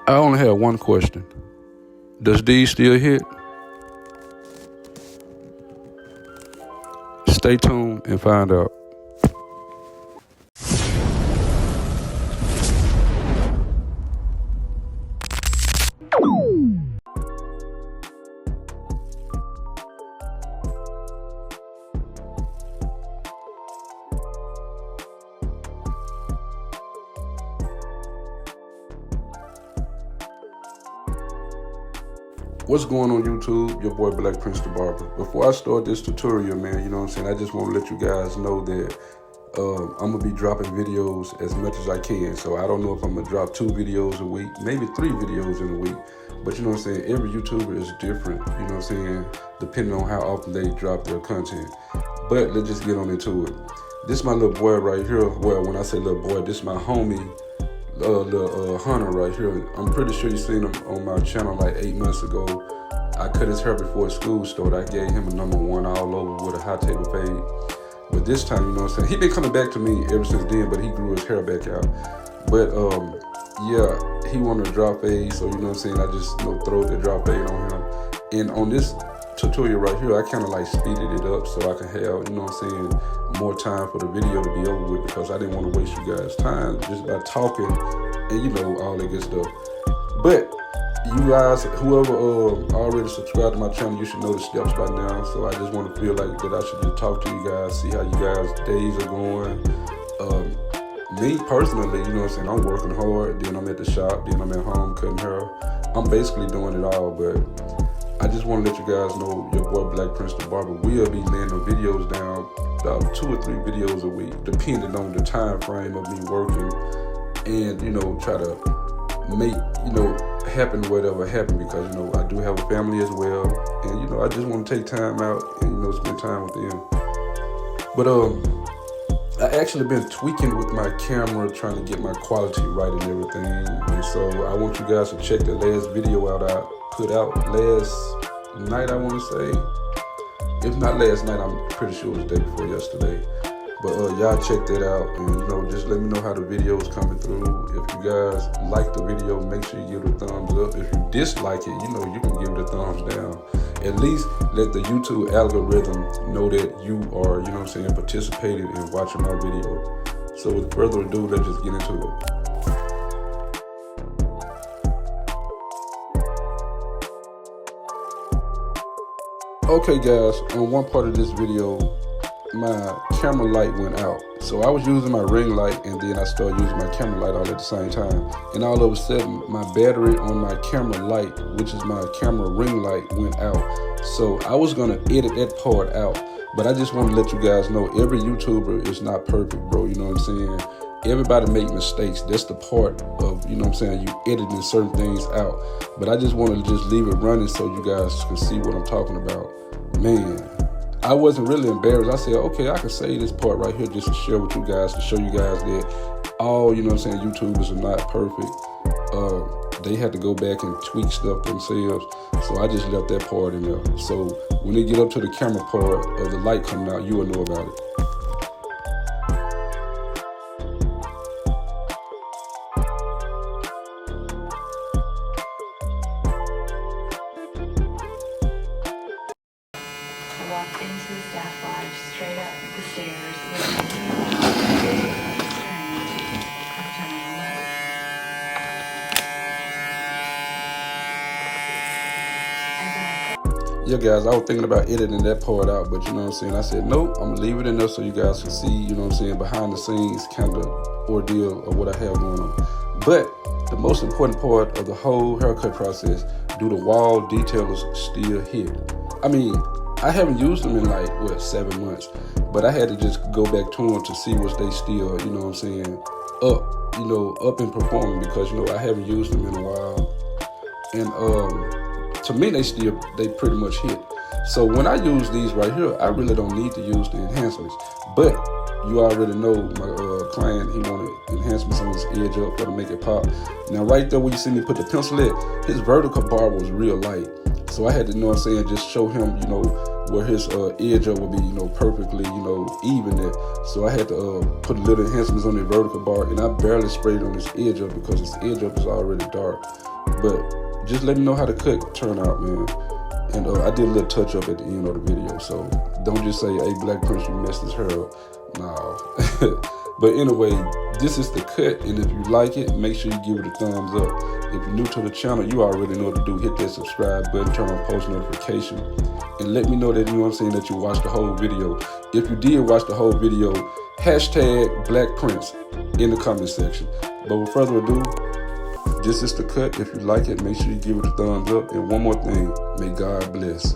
I only have one question. Does D still hit? Stay tuned and find out. What's going on YouTube? Your boy Black Prince the Barber. Before I start this tutorial, man, you know what I'm saying, I just want to let you guys know that I'm going to be dropping videos as much as I can. So I don't know if I'm going to drop 2 videos a week, maybe 3 videos in a week. But you know what I'm saying, every YouTuber is different, you know what I'm saying, depending on how often they drop their content. But let's just get on into it. This is my little boy right here. Well, when I say little boy, this is my homie. Little Hunter right here. I'm pretty sure you seen him on my channel like 8 months ago. I cut his hair before school started. I gave him a #1 all over with a high table fade. But this time, you know what I'm saying, he been coming back to me ever since then, but he grew his hair back out. But yeah, he wanted a drop fade, so you know what I'm saying, I just throw the drop fade on him. And on this tutorial right here, I kind of like speeded it up so I can have, you know what I'm saying, more time for the video to be over with, because I didn't want to waste you guys' time just by talking and you know all that good stuff. But you guys, whoever already subscribed to my channel, you should know the steps by now. So I just want to feel like that I should just talk to you guys, see how you guys' days are going. Me personally, you know what I'm saying, I'm working hard, then I'm at the shop, then I'm at home cutting hair. I'm basically doing it all, but I just want to let you guys know your boy Black Prince the Barber will be laying the videos down about 2 or 3 videos a week, depending on the time frame of me working, and you know, try to make, you know, happen whatever happen, because you know I do have a family as well, and you know I just want to take time out and you know spend time with them. But I actually been tweaking with my camera, trying to get my quality right and everything, and so I want you guys to check the last video out I put out last night, I want to say. If not last night, I'm pretty sure it was the day before yesterday. But y'all check that out, and you know, just let me know how the video is coming through. If you guys like the video, make sure you give it a thumbs up. If you dislike it, you know, you can give it a thumbs down. At least let the YouTube algorithm know that you are, you know what I'm saying, participating in watching my video. So with further ado, let's just get into it. Okay guys, on one part of this video, my camera light went out. So I was using my ring light, and then I started using my camera light all at the same time. And all of a sudden, my battery on my camera light, which is my camera ring light, went out. So I was gonna edit that part out, but I just want to let you guys know every YouTuber is not perfect, bro. You know what I'm saying? Everybody make mistakes. That's the part of, you know what I'm saying, you editing certain things out. But I just want to just leave it running so you guys can see what I'm talking about. Man, I wasn't really embarrassed. I said, okay, I can say this part right here just to share with you guys, to show you guys that all, you know what I'm saying, YouTubers are not perfect. They had to go back and tweak stuff themselves. So I just left that part in there. So when they get up to the camera part of the light coming out, you will know about it. Walked into the staff lodge, straight up the stairs, Yeah guys, I was thinking about editing that part out, but you know what I'm saying, I said nope, I'm gonna leave it in there so you guys can see, you know what I'm saying, behind the scenes kind of ordeal of what I have going on. But the most important part of the whole haircut process, do the wall detailers still hit? I mean, I haven't used them in like, what, 7 months, but I had to just go back to them to see was they still, you know what I'm saying, up and performing, because, you know, I haven't used them in a while. And to me, they pretty much hit. So when I use these right here, I really don't need to use the enhancements. But you already know my client, he wanted enhancements on his edge up for to make it pop. Now right there where you see me put the pencil at, his vertical bar was real light. So I had to, you know what I'm saying, just show him, you know, where his edge up would be, you know, perfectly, you know, even there. So I had to put a little enhancements on the vertical bar, and I barely sprayed on his edge up because his edge up is already dark. But just let me know how the cut turn out, man. And I did a little touch up at the end of the video, so don't just say, hey, Black Prince, you messed this hair up. No. But anyway, this is the cut, and if you like it, make sure you give it a thumbs up. If you're new to the channel, you already know what to do. Hit that subscribe button, turn on post notification, and let me know that, you know what I'm saying, that you watched the whole video. If you did watch the whole video, hashtag Black Prince in the comment section. But without further ado, this is the cut. If you like it, make sure you give it a thumbs up. And one more thing, may God bless.